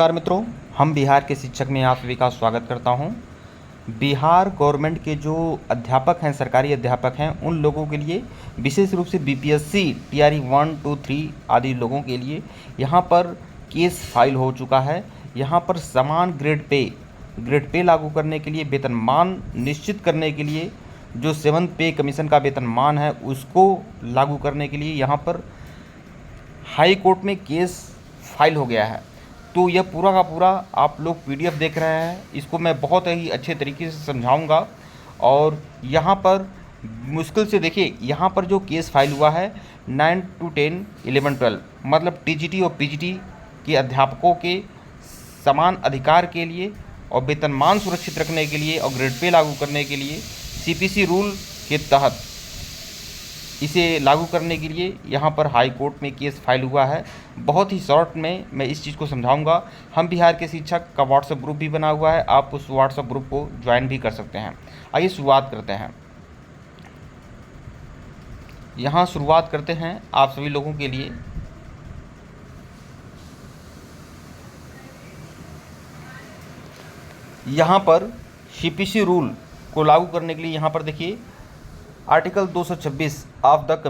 नमस्कार मित्रों, हम बिहार के शिक्षक में आप सभी का स्वागत करता हूं। बिहार गवर्नमेंट के जो अध्यापक हैं, सरकारी अध्यापक हैं, उन लोगों के लिए विशेष रूप से बीपीएससी टीआरई 1, 2, 3 आदि लोगों के लिए यहां पर केस फाइल हो चुका है। यहां पर समान ग्रेड पे लागू करने के लिए, वेतनमान निश्चित करने के लिए, जो 7th पे कमीशन का वेतनमान है उसको लागू करने के लिए यहाँ पर हाई कोर्ट में केस फाइल हो गया है। तो यह पूरा का पूरा आप लोग पीडीएफ देख रहे हैं, इसको मैं बहुत ही अच्छे तरीके से समझाऊंगा। और यहाँ पर मुश्किल से देखिए, यहाँ पर जो केस फाइल हुआ है 9 to 10, 11, 12 मतलब टीजीटी और पीजीटी के अध्यापकों के समान अधिकार के लिए और वेतनमान सुरक्षित रखने के लिए और ग्रेड पे लागू करने के लिए सीपीसी रूल के तहत इसे लागू करने के लिए यहाँ पर हाई कोर्ट में केस फाइल हुआ है। बहुत ही शॉर्ट में मैं इस चीज़ को समझाऊंगा। हम बिहार के शिक्षक का व्हाट्सएप ग्रुप भी बना हुआ है, आप उस व्हाट्सएप ग्रुप को ज्वाइन भी कर सकते हैं। आइए शुरुआत करते हैं। यहाँ शुरुआत करते हैं आप सभी लोगों के लिए। यहाँ पर सीपीसी रूल को लागू करने के लिए यहाँ पर देखिए article 226 of the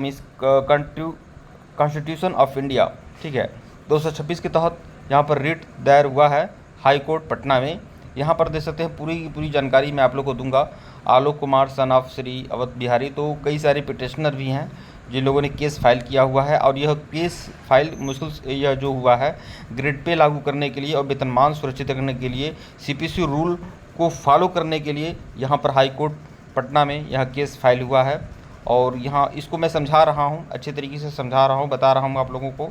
constitution of India, ठीक है, 226 के तहत यहाँ पर रिट दायर हुआ है हाई कोर्ट पटना में। यहाँ पर देख सकते हैं पूरी जानकारी मैं आप लोग को दूंगा। आलोक कुमार सन ऑफ श्री अवध बिहारी, तो कई सारे पिटिशनर भी हैं जिन लोगों ने केस फाइल किया हुआ है। और यह केस फाइल मुश्किल से यह जो हुआ है ग्रेड पे लागू करने के लिए और वेतनमान सुरक्षित करने के लिए, सीपीसी रूल को फॉलो करने के लिए यहाँ पर हाई कोर्ट पटना में यह केस फाइल हुआ है। और यहाँ इसको मैं समझा रहा हूँ, अच्छे तरीके से समझा रहा हूँ, बता रहा हूँ आप लोगों को।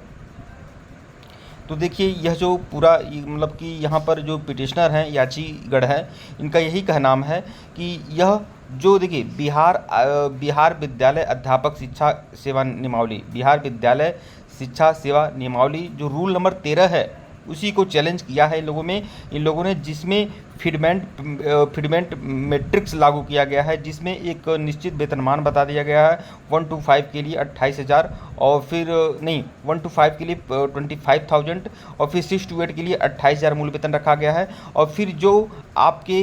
तो देखिए यह जो पूरा मतलब कि यहाँ पर जो पिटिशनर हैं, याचीगढ़ है, इनका यही कहना है कि यह जो देखिए बिहार विद्यालय अध्यापक शिक्षा सेवा नियमावली, बिहार विद्यालय शिक्षा सेवा नियमावली जो रूल नंबर 13 है उसी को चैलेंज किया है इन लोगों ने, जिसमें फीडमेंट मैट्रिक्स लागू किया गया है, जिसमें एक निश्चित वेतनमान बता दिया गया है। 1 to 5 के लिए 28,000 और फिर नहीं 1 to 5 के लिए 25,000 और फिर 6 to 8 के लिए 28,000 मूल वेतन रखा गया है। और फिर जो आपके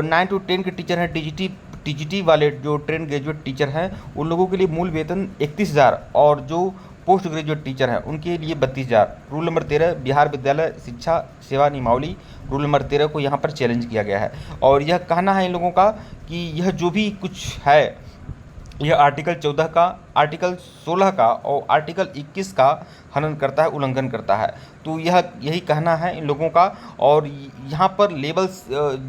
9 to 10 के टीचर हैं, टीजीटी वाले जो ट्रेन ग्रेजुएट टीचर हैं, उन लोगों के लिए मूल वेतन 31,000 और जो पोस्ट ग्रेजुएट टीचर हैं उनके लिए 32,000। रूल नंबर 13 बिहार विद्यालय शिक्षा सेवा नियमावली रूल नंबर 13 को यहाँ पर चैलेंज किया गया है। और यह कहना है इन लोगों का कि यह जो भी कुछ है यह आर्टिकल 14 का, आर्टिकल 16 का और आर्टिकल 21 का हनन करता है, उल्लंघन करता है। तो यही कहना है इन लोगों का। और यहाँ पर लेवल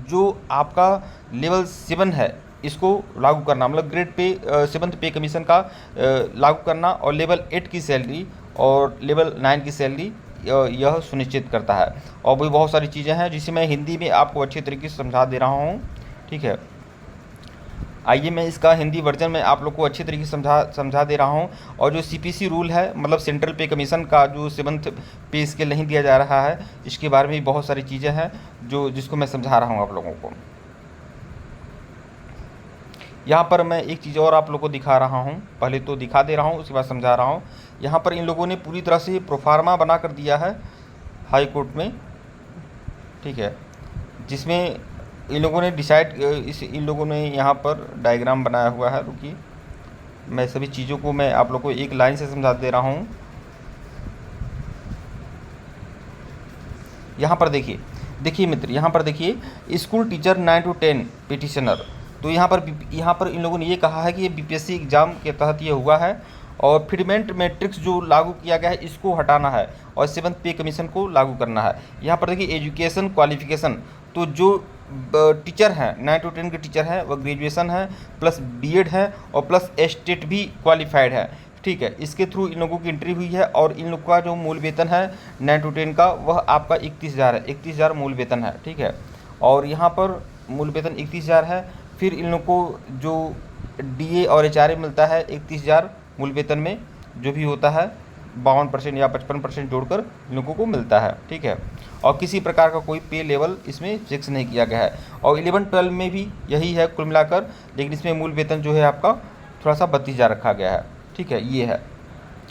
जो आपका लेवल 7 है इसको लागू करना, मतलब ग्रेड पे 7th पे कमीशन का लागू करना और लेवल 8 की सैलरी और लेवल 9 की सैलरी यह सुनिश्चित करता है। और भी बहुत सारी चीज़ें हैं जिसे मैं हिंदी में आपको अच्छे तरीके से समझा दे रहा हूँ, ठीक है। आइए मैं इसका हिंदी वर्जन में आप लोग को अच्छे तरीके से समझा दे रहा हूँ। और जो सीपीसी रूल है, मतलब सेंट्रल पे कमीशन का जो 7th पे स्केल नहीं दिया जा रहा है, इसके बारे में बहुत सारी चीज़ें हैं जिसको मैं समझा रहा हूँ आप लोगों को। यहाँ पर मैं एक चीज़ और आप लोग को दिखा रहा हूँ, पहले तो दिखा दे रहा हूँ उसके बाद समझा रहा हूँ। यहाँ पर इन लोगों ने पूरी तरह से प्रोफार्मा बना कर दिया है हाई कोर्ट में, ठीक है, जिसमें इन लोगों ने इन लोगों ने यहाँ पर डायग्राम बनाया हुआ है। रुकिए मैं सभी चीज़ों को मैं आप लोग को एक लाइन से समझा दे रहा हूँ। यहाँ पर देखिए मित्र, यहाँ पर देखिए स्कूल टीचर 9 to 10 पिटिशनर। तो यहाँ पर इन लोगों ने ये कहा है कि ये बीपीएससी एग्ज़ाम के तहत ये हुआ है और फीडमेंट मैट्रिक्स जो लागू किया गया है इसको हटाना है और 7th पे कमीशन को लागू करना है। यहाँ पर देखिए एजुकेशन क्वालिफिकेशन, तो जो टीचर हैं 9 to 10 के टीचर हैं वह ग्रेजुएशन है प्लस बीएड है और प्लस एस्टेट भी क्वालिफाइड है, ठीक है। इसके थ्रू इन लोगों की एंट्री हुई है और इन लोगों का जो मूल वेतन है 9 to 10 का वह आपका 31,000 है, 31,000 मूल वेतन है, ठीक है। और यहाँ पर मूल वेतन 31,000 है। फिर इन लोग को जो डीए और एचआरए मिलता है 31,000 मूल वेतन में, जो भी होता है 52% या 55% जोड़कर इन लोगों को मिलता है, ठीक है। और किसी प्रकार का कोई पे लेवल इसमें फिक्स नहीं किया गया है। और 11-12 में भी यही है कुल मिलाकर, लेकिन इसमें मूल वेतन जो है आपका थोड़ा सा 32,000 रखा गया है, ठीक है, ये है।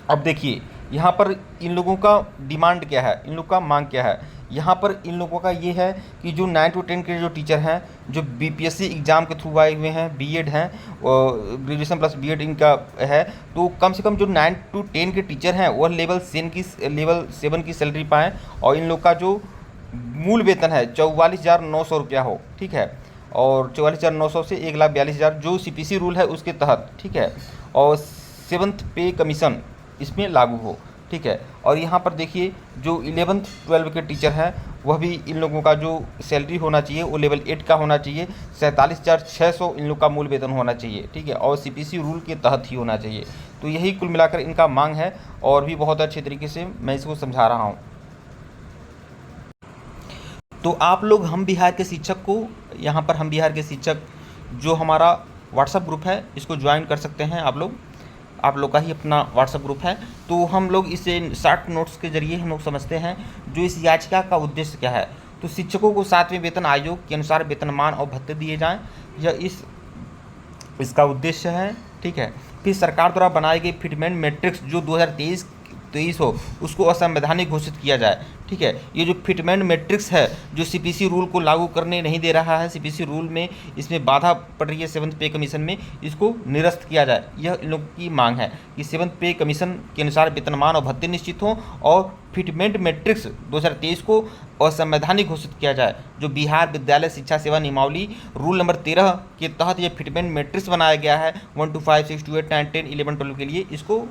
अब देखिए यहाँ पर इन लोगों का डिमांड क्या है, इन लोग का मांग क्या है। यहाँ पर इन लोगों का ये है कि जो 9 to 10 के जो टीचर हैं, जो बीपीएससी एग्ज़ाम के थ्रू आए हुए हैं, बीएड हैं, ग्रेजुएशन प्लस बीएड इनका है, तो कम से कम जो 9 to 10 के टीचर हैं वह लेवल 7 की सैलरी पाएँ और इन लोग का जो मूल वेतन है 44,900 रुपया हो, ठीक है, और 44,900 से 1,42,000 जो सीपीसी रूल है उसके तहत, ठीक है, और 7th पे कमीशन इसमें लागू हो, ठीक है। और यहाँ पर देखिए जो 11th 12 के टीचर हैं वह भी इन लोगों का जो सैलरी होना चाहिए वो लेवल 8 का होना चाहिए, 47,600 इन लोग का मूल वेतन होना चाहिए, ठीक है, और सीपीसी रूल के तहत ही होना चाहिए। तो यही कुल मिलाकर इनका मांग है और भी बहुत अच्छे तरीके से मैं इसको समझा रहा हूँ। तो आप लोग हम बिहार के शिक्षक को, यहाँ पर हम बिहार के शिक्षक जो हमारा व्हाट्सएप ग्रुप है इसको ज्वाइन कर सकते हैं। आप लोग का ही अपना व्हाट्सएप ग्रुप है। तो हम लोग इसे शॉर्ट नोट्स के जरिए हम लोग समझते हैं जो इस याचिका का उद्देश्य क्या है। तो शिक्षकों को 7वें वेतन आयोग के अनुसार वेतनमान और भत्ते दिए जाएँ, यह इसका उद्देश्य है, ठीक है। फिर सरकार द्वारा बनाई गई फिटमेंट मैट्रिक्स जो 2023 हो उसको असंवैधानिक घोषित किया जाए, ठीक है। ये जो फिटमेंट मैट्रिक्स है जो सीपीसी रूल को लागू करने नहीं दे रहा है, सीपीसी रूल में इसमें बाधा पड़ रही है 7th पे कमीशन में, इसको निरस्त किया जाए। यह इन लोगों की मांग है कि 7th पे कमीशन के अनुसार वेतनमान और भत्ते निश्चित हों और फिटमेंट मैट्रिक्स 2023 को असंवैधानिक घोषित किया जाए। जो बिहार विद्यालय शिक्षा सेवा नियमावली रूल नंबर 13 के तहत ये फिटमेंट मैट्रिक्स बनाया गया है 1 to 5, 6 to 8, 9, 10, 11, 12 के लिए, इसको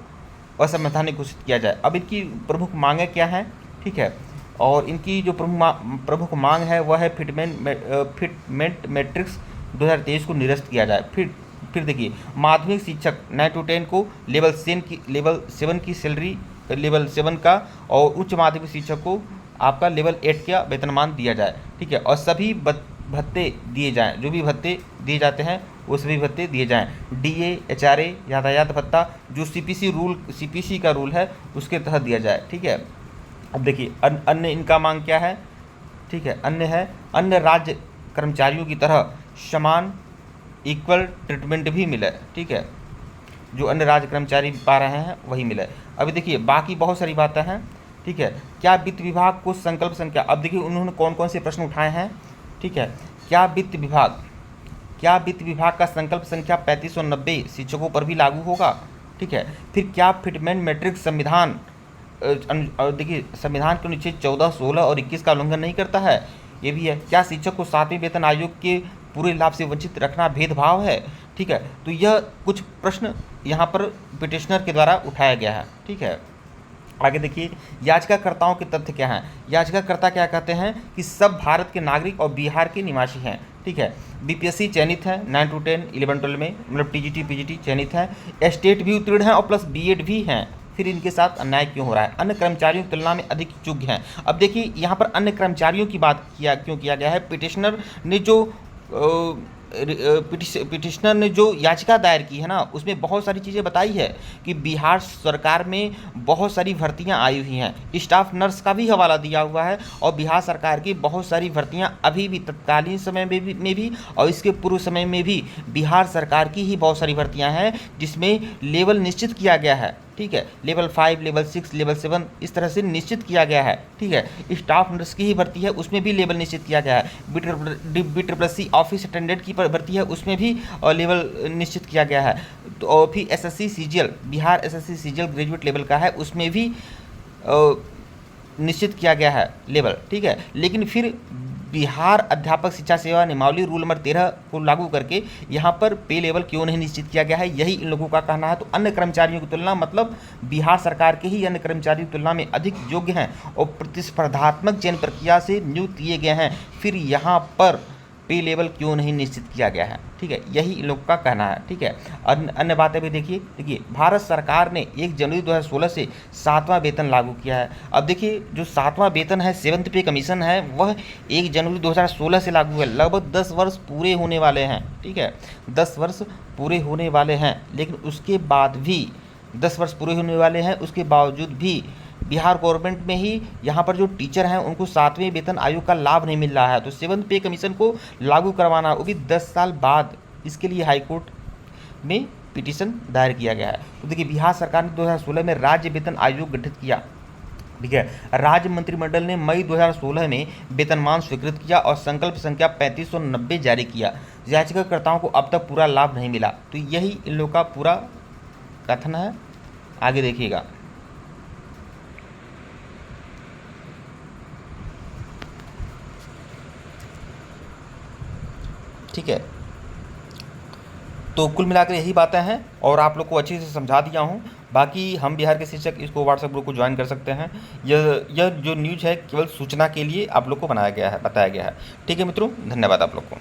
असंवैधानिक घोषित किया जाए। अब इनकी प्रमुख मांगें क्या हैं, ठीक है, और इनकी जो प्रमुख मांग है वह है फिटमेंट मैट्रिक्स 2023 को निरस्त किया जाए। फिर देखिए माध्यमिक शिक्षक 9 to 10 को लेवल 7 की सैलरी, लेवल 7 का, और उच्च माध्यमिक शिक्षक को आपका लेवल 8 का वेतनमान दिया जाए, ठीक है, और सभी भत्ते दिए जाएँ, जो भी भत्ते दिए जाते हैं वो सभी भत्ते दिए जाएँ। डीए, एचआरए, यातायात भत्ता जो सीपीसी का रूल है उसके तहत दिया जाए, ठीक है। अब देखिए अन्य इनका मांग क्या है, ठीक है, अन्य राज्य कर्मचारियों की तरह समान इक्वल ट्रीटमेंट भी मिले, ठीक है, जो अन्य राज्य कर्मचारी पा रहे हैं वही मिले। अभी देखिए बाकी बहुत सारी बातें हैं, ठीक है। क्या वित्त विभाग को संकल्प संख्या, अब देखिए उन्होंने कौन कौन से प्रश्न उठाए हैं, ठीक है। क्या वित्त विभाग का संकल्प संख्या 3590 शिक्षकों पर भी लागू होगा, ठीक है। फिर क्या फिटमेंट मैट्रिक्स संविधान, देखिए संविधान के अनुच्छेद 14, 16 और 21 का उल्लंघन नहीं करता है, ये भी है। क्या शिक्षक को 7वें वेतन आयोग के पूरे लाभ से वंचित रखना भेदभाव है, ठीक है। तो यह कुछ प्रश्न यहाँ पर पिटिशनर के द्वारा उठाया गया है, ठीक है। आगे देखिए याचिकाकर्ताओं के तथ्य क्या हैं। याचिकाकर्ता क्या कहते हैं कि सब भारत के नागरिक और बिहार के निवासी हैं, ठीक है। बीपीएससी चयनित है 9 to 10, 11, 12 में, मतलब टीजीटी पीजीटी चयनित है, स्टेट भी उत्तीर्ण है और प्लस बीएड भी हैं। फिर इनके साथ अन्याय क्यों हो रहा है, अन्य कर्मचारियों की तुलना में अधिक योग्य हैं। अब देखिए यहाँ पर अन्य कर्मचारियों की बात क्यों किया गया है। पिटिशनर ने जो याचिका दायर की है ना उसमें बहुत सारी चीज़ें बताई है कि बिहार सरकार में बहुत सारी भर्तियां आई हुई हैं, स्टाफ नर्स का भी हवाला दिया हुआ है, और बिहार सरकार की बहुत सारी भर्तियां अभी भी तत्कालीन समय में भी और इसके पूर्व समय में भी बिहार सरकार की ही बहुत सारी भर्तियां हैं जिसमें लेवल निश्चित किया गया है, ठीक है। लेवल 5, लेवल 6, लेवल 7 इस तरह से निश्चित किया गया है, ठीक है। स्टाफ नर्स की ही भर्ती है उसमें भी लेवल निश्चित किया गया है। BCCC ऑफिस अटेंडेंट की भर्ती है उसमें भी लेवल निश्चित किया गया है। तो और फिर SSC CGL, Bihar SSC CGL graduate level का है उसमें भी निश्चित किया गया है लेवल, ठीक है। लेकिन फिर बिहार अध्यापक शिक्षा सेवा नियमावली रूल नंबर 13 को लागू करके यहाँ पर पे लेवल क्यों नहीं निश्चित किया गया है, यही इन लोगों का कहना है। तो अन्य कर्मचारियों की तुलना, मतलब बिहार सरकार के ही अन्य कर्मचारियों की तुलना में अधिक योग्य हैं और प्रतिस्पर्धात्मक चयन प्रक्रिया से नियुक्त किए गए हैं, फिर यहाँ पर पे लेवल क्यों नहीं निश्चित किया गया है, ठीक है, यही इन लोग का कहना है, ठीक है। अन्य बातें भी देखिए भारत सरकार ने 1 जनवरी 2016 से 7वां वेतन लागू किया है। अब देखिए जो 7वां वेतन है 7th पे कमीशन है वह 1 जनवरी 2016 से लागू है। लगभग 10 वर्ष पूरे होने वाले हैं, ठीक है, 10 वर्ष पूरे होने वाले हैं, लेकिन उसके बाद भी 10 वर्ष पूरे होने वाले हैं उसके बावजूद भी बिहार गवर्नमेंट में ही यहाँ पर जो टीचर हैं उनको 7वें वेतन आयोग का लाभ नहीं मिल रहा है। तो 7th पे कमीशन को लागू करवाना वो भी 10 साल बाद, इसके लिए हाईकोर्ट में पिटीशन दायर किया गया है। तो देखिए बिहार सरकार ने 2016 में राज्य वेतन आयोग गठित किया। ठीक है। राज्य मंत्रिमंडल ने मई 2016 में वेतनमान स्वीकृत किया और संकल्प संख्या 3590 जारी किया। याचिकाकर्ताओं को अब तक पूरा लाभ नहीं मिला। तो यही इन लोग का पूरा कथन है, आगे देखिएगा। ठीक है, तो कुल मिलाकर यही बातें हैं और आप लोग को अच्छे से समझा दिया हूँ। बाकी हम बिहार के शिक्षक इसको व्हाट्सएप ग्रुप को ज्वाइन कर सकते हैं। यह जो न्यूज़ है केवल सूचना के लिए आप लोग को बनाया गया है, बताया गया है। ठीक है मित्रों, धन्यवाद आप लोग को।